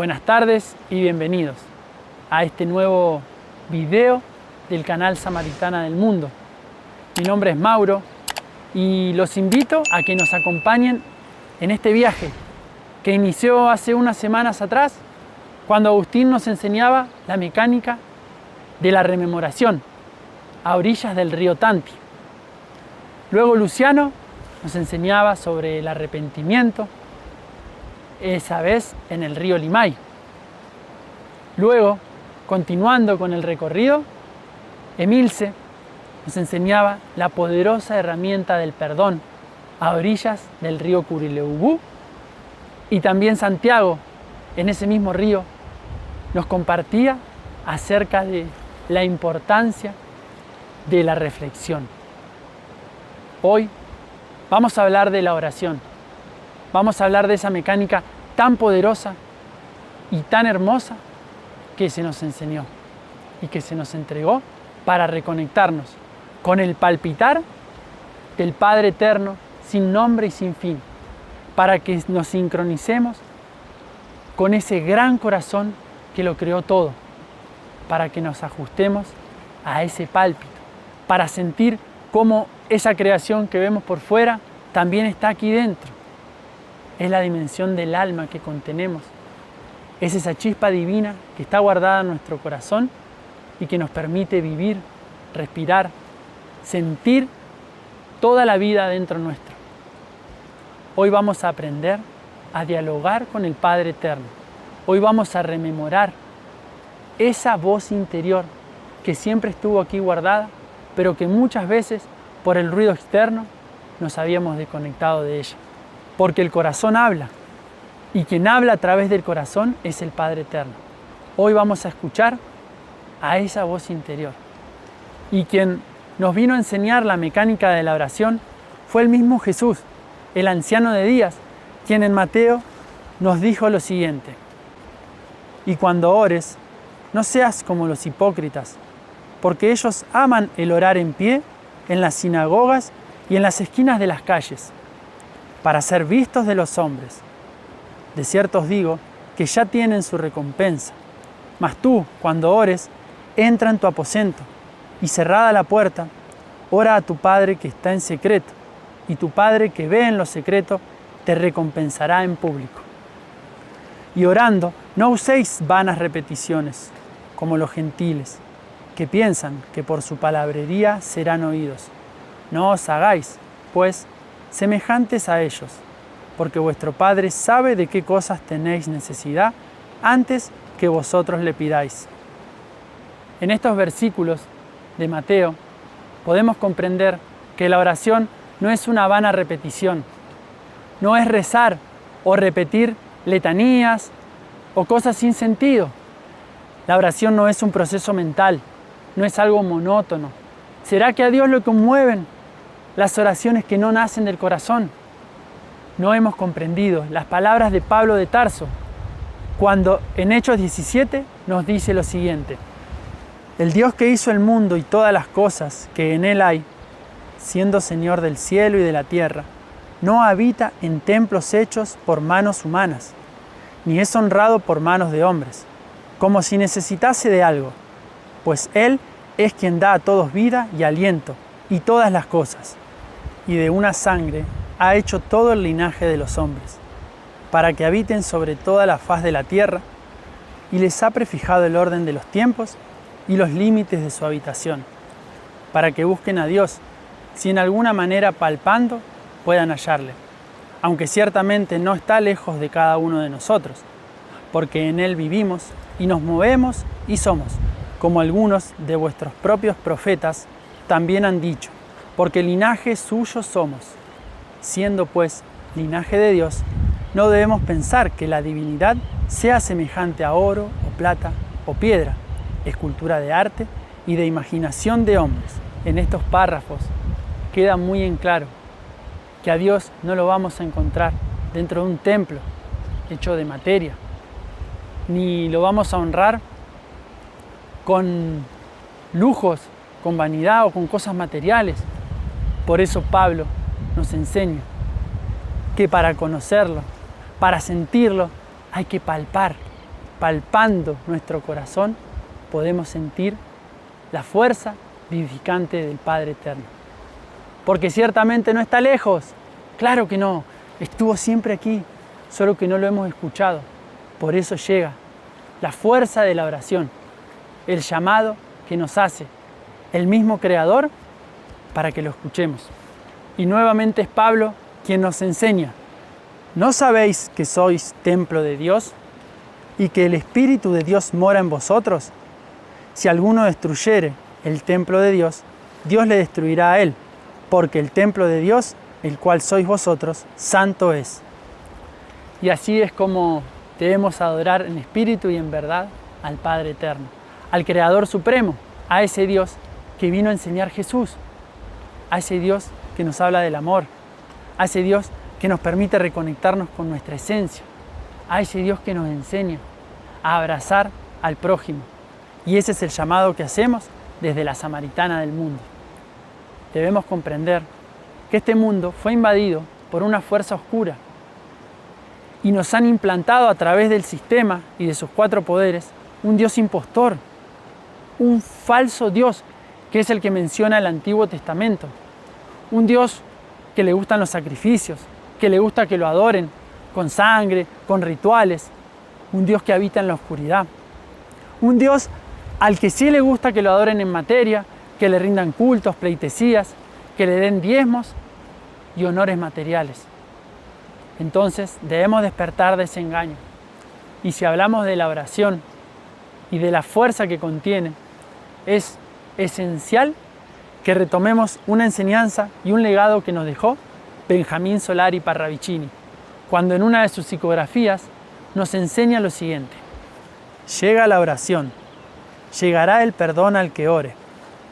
Buenas tardes y bienvenidos a este nuevo video del canal Samaritana del Mundo. Mi nombre es Mauro y los invito a que nos acompañen en este viaje que inició hace unas semanas atrás cuando Agustín nos enseñaba la mecánica de la rememoración a orillas del río Tanti. Luego Luciano nos enseñaba sobre el arrepentimiento, esa vez en el río Limay. Luego, continuando con el recorrido, Emilce nos enseñaba la poderosa herramienta del perdón a orillas del río Curileubú, y también Santiago, en ese mismo río, nos compartía acerca de la importancia de la reflexión. Hoy vamos a hablar de la oración. Vamos a hablar de esa mecánica tan poderosa y tan hermosa que se nos enseñó y que se nos entregó para reconectarnos con el palpitar del Padre Eterno sin nombre y sin fin, para que nos sincronicemos con ese gran corazón que lo creó todo, para que nos ajustemos a ese pálpito, para sentir cómo esa creación que vemos por fuera también está aquí dentro. Es la dimensión del alma que contenemos. Es esa chispa divina que está guardada en nuestro corazón y que nos permite vivir, respirar, sentir toda la vida dentro nuestro. Hoy vamos a aprender a dialogar con el Padre Eterno. Hoy vamos a rememorar esa voz interior que siempre estuvo aquí guardada, pero que muchas veces por el ruido externo nos habíamos desconectado de ella. Porque el corazón habla, y quien habla a través del corazón es el Padre Eterno. Hoy vamos a escuchar a esa voz interior. Y quien nos vino a enseñar la mecánica de la oración fue el mismo Jesús, el anciano de días, quien en Mateo nos dijo lo siguiente: y cuando ores, no seas como los hipócritas, porque ellos aman el orar en pie en las sinagogas y en las esquinas de las calles, para ser vistos de los hombres. De cierto os digo que ya tienen su recompensa. Mas tú, cuando ores, entra en tu aposento y cerrada la puerta, ora a tu Padre que está en secreto, y tu Padre que ve en lo secreto te recompensará en público. Y orando, no uséis vanas repeticiones, como los gentiles, que piensan que por su palabrería serán oídos. No os hagáis, pues, semejantes a ellos, porque vuestro Padre sabe de qué cosas tenéis necesidad antes que vosotros le pidáis. En estos versículos de Mateo podemos comprender que la oración no es una vana repetición, no es rezar o repetir letanías o cosas sin sentido. La oración no es un proceso mental, no es algo monótono. ¿Será que a Dios lo conmueven las oraciones que no nacen del corazón? No hemos comprendido las palabras de Pablo de Tarso, cuando en Hechos 17 nos dice lo siguiente: el Dios que hizo el mundo y todas las cosas que en él hay, siendo Señor del cielo y de la tierra, no habita en templos hechos por manos humanas, ni es honrado por manos de hombres, como si necesitase de algo, pues Él es quien da a todos vida y aliento y todas las cosas, y de una sangre ha hecho todo el linaje de los hombres, para que habiten sobre toda la faz de la tierra, y les ha prefijado el orden de los tiempos y los límites de su habitación, para que busquen a Dios, si en alguna manera palpando puedan hallarle, aunque ciertamente no está lejos de cada uno de nosotros, porque en Él vivimos y nos movemos y somos, como algunos de vuestros propios profetas también han dicho, porque linaje suyo somos. Siendo pues linaje de Dios, no debemos pensar que la divinidad sea semejante a oro o plata o piedra, escultura de arte y de imaginación de hombres. En estos párrafos queda muy en claro que a Dios no lo vamos a encontrar dentro de un templo hecho de materia, ni lo vamos a honrar con lujos, con vanidad o con cosas materiales. Por eso Pablo nos enseña que para conocerlo, para sentirlo, hay que palpar, palpando nuestro corazón, podemos sentir la fuerza vivificante del Padre Eterno. Porque ciertamente no está lejos, claro que no, estuvo siempre aquí, solo que no lo hemos escuchado. Por eso llega la fuerza de la oración, el llamado que nos hace el mismo Creador para que lo escuchemos. Y nuevamente es Pablo quien nos enseña: ¿no sabéis que sois templo de Dios y que el Espíritu de Dios mora en vosotros? Si alguno destruyere el templo de Dios, Dios le destruirá a él, porque el templo de Dios, el cual sois vosotros, santo es. Y así es como debemos adorar en espíritu y en verdad al Padre Eterno, al Creador Supremo, a ese Dios que vino a enseñar Jesús, a ese Dios que nos habla del amor, a ese Dios que nos permite reconectarnos con nuestra esencia, a ese Dios que nos enseña a abrazar al prójimo. Y ese es el llamado que hacemos desde la Samaritana del mundo. Debemos comprender que este mundo fue invadido por una fuerza oscura y nos han implantado a través del sistema y de sus 4 poderes un Dios impostor, un falso Dios que es el que menciona el Antiguo Testamento, un Dios que le gustan los sacrificios, que le gusta que lo adoren con sangre, con rituales, un Dios que habita en la oscuridad, un Dios al que sí le gusta que lo adoren en materia, que le rindan cultos, pleitesías, que le den diezmos y honores materiales. Entonces debemos despertar de ese engaño. Y si hablamos de la oración y de la fuerza que contiene, es esencial que retomemos una enseñanza y un legado que nos dejó Benjamín Solari Parravicini, cuando en una de sus psicografías nos enseña lo siguiente: llega la oración, llegará el perdón al que ore.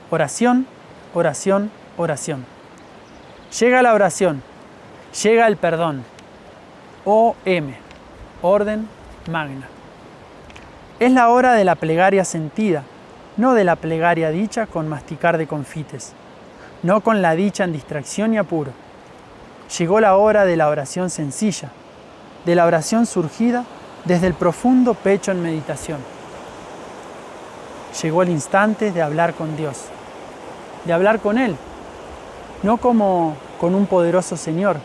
Oración, oración, oración. Llega la oración, llega el perdón. OM, orden magna. Es la hora de la plegaria sentida, no de la plegaria dicha con masticar de confites, no con la dicha en distracción y apuro. Llegó la hora de la oración sencilla, de la oración surgida desde el profundo pecho en meditación. Llegó el instante de hablar con Dios, de hablar con Él, no como con un poderoso Señor,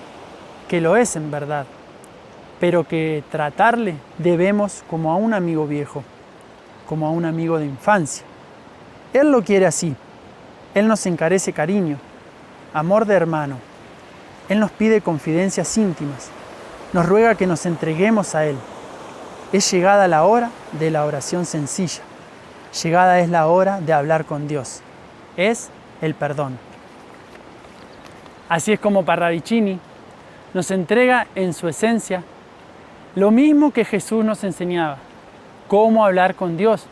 que lo es en verdad, pero que tratarle debemos como a un amigo viejo, como a un amigo de infancia. Él lo quiere así, Él nos encarece cariño, amor de hermano, Él nos pide confidencias íntimas, nos ruega que nos entreguemos a Él. Es llegada la hora de la oración sencilla, llegada es la hora de hablar con Dios, es el perdón. Así es como Parravicini nos entrega en su esencia lo mismo que Jesús nos enseñaba: cómo hablar con Dios,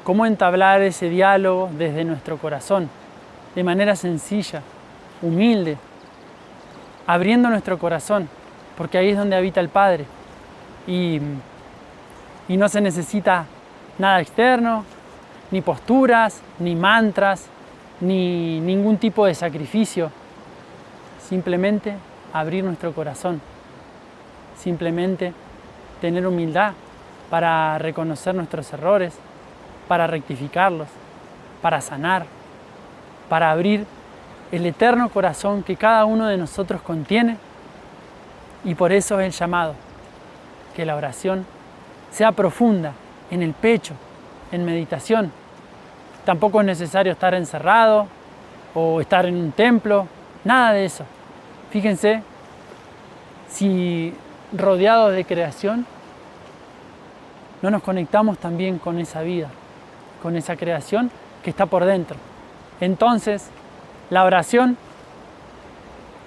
cómo entablar ese diálogo desde nuestro corazón, de manera sencilla, humilde, abriendo nuestro corazón, porque ahí es donde habita el Padre. Y no se necesita nada externo, ni posturas, ni mantras, ni ningún tipo de sacrificio. Simplemente abrir nuestro corazón, simplemente tener humildad para reconocer nuestros errores, para rectificarlos, para sanar, para abrir el eterno corazón que cada uno de nosotros contiene. Y por eso es el llamado, que la oración sea profunda, en el pecho, en meditación. Tampoco es necesario estar encerrado o estar en un templo, nada de eso. Fíjense, si rodeados de creación, no nos conectamos también con esa vida, con esa creación que está por dentro. Entonces, la oración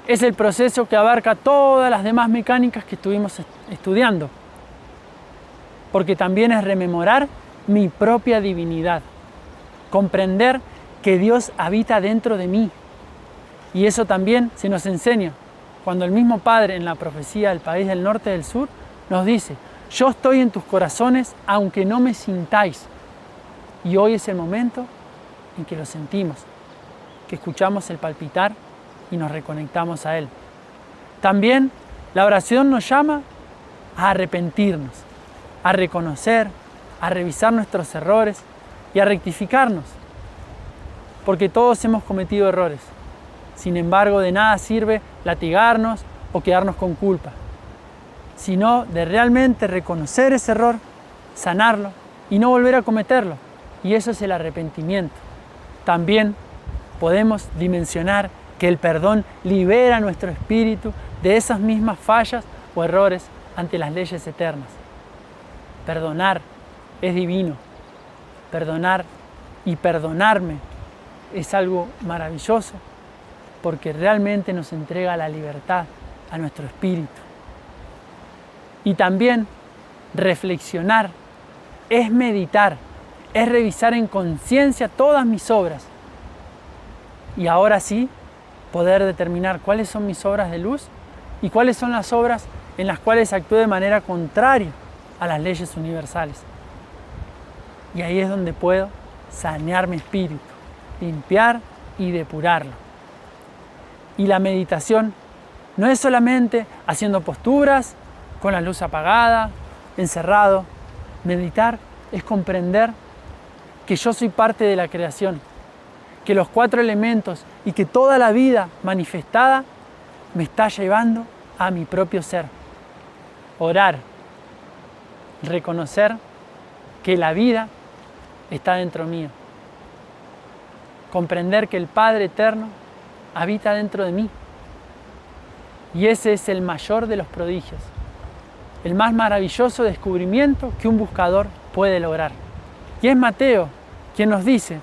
es el proceso que abarca todas las demás mecánicas que estuvimos estudiando, porque también es rememorar mi propia divinidad, comprender que Dios habita dentro de mí. Y eso también se nos enseña cuando el mismo Padre en la profecía del país del norte y del sur nos dice: yo estoy en tus corazones aunque no me sintáis. Y hoy es el momento en que lo sentimos, que escuchamos el palpitar y nos reconectamos a Él. También la oración nos llama a arrepentirnos, a reconocer a revisar nuestros errores y a rectificarnos, porque todos hemos cometido errores. Sin embargo, de nada sirve latigarnos o quedarnos con culpa, sino de realmente reconocer ese error, sanarlo y no volver a cometerlo. Y eso es el arrepentimiento. También podemos dimensionar que el perdón libera nuestro espíritu de esas mismas fallas o errores ante las leyes eternas. Perdonar es divino. Perdonar y perdonarme es algo maravilloso porque realmente nos entrega la libertad a nuestro espíritu. Y también reflexionar es meditar, es revisar en conciencia todas mis obras. Y ahora sí, poder determinar cuáles son mis obras de luz y cuáles son las obras en las cuales actúo de manera contraria a las leyes universales. Y ahí es donde puedo sanear mi espíritu, limpiar y depurarlo. Y la meditación no es solamente haciendo posturas, con la luz apagada, encerrado. Meditar es comprender que yo soy parte de la creación, que los 4 elementos y que toda la vida manifestada me está llevando a mi propio ser. Orar, reconocer que la vida está dentro mío. Comprender que el Padre Eterno habita dentro de mí. Y ese es el mayor de los prodigios, el más maravilloso descubrimiento que un buscador puede lograr. Y es Mateo quien nos dice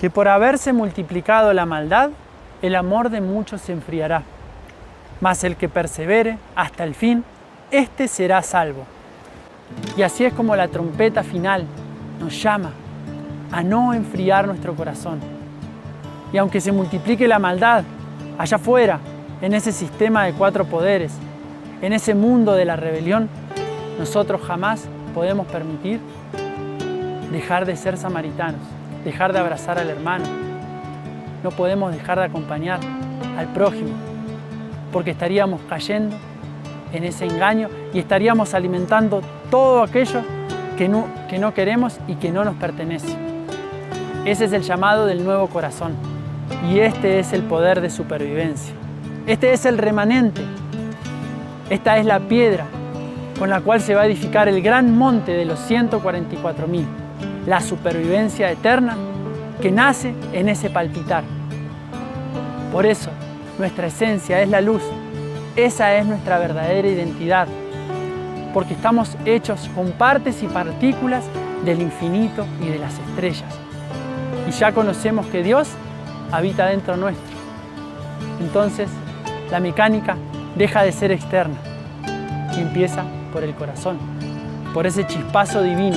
que por haberse multiplicado la maldad, el amor de muchos se enfriará. Mas el que persevere hasta el fin, éste será salvo. Y así es como la trompeta final nos llama a no enfriar nuestro corazón. Y aunque se multiplique la maldad allá afuera, en ese sistema de 4 poderes, en ese mundo de la rebelión, nosotros jamás podemos permitir dejar de ser samaritanos, dejar de abrazar al hermano. No podemos dejar de acompañar al prójimo, porque estaríamos cayendo en ese engaño y estaríamos alimentando todo aquello que no queremos y que no nos pertenece. Ese es el llamado del nuevo corazón y este es el poder de supervivencia. Este es el remanente. Esta es la piedra con la cual se va a edificar el gran monte de los 144.000, la supervivencia eterna que nace en ese palpitar. Por eso, nuestra esencia es la luz. Esa es nuestra verdadera identidad, porque estamos hechos con partes y partículas del infinito y de las estrellas. Y ya conocemos que Dios habita dentro nuestro. Entonces, la mecánica deja de ser externa y empieza por el corazón, por ese chispazo divino,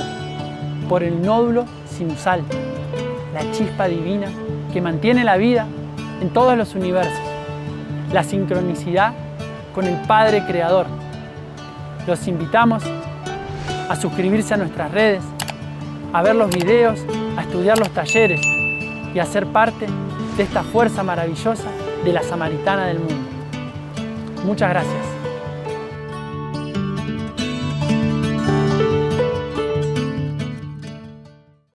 por el nódulo sinusal, la chispa divina que mantiene la vida en todos los universos, la sincronicidad con el Padre Creador. Los invitamos a suscribirse a nuestras redes, a ver los videos, a estudiar los talleres y a ser parte de esta fuerza maravillosa de la Samaritana del mundo. Muchas gracias.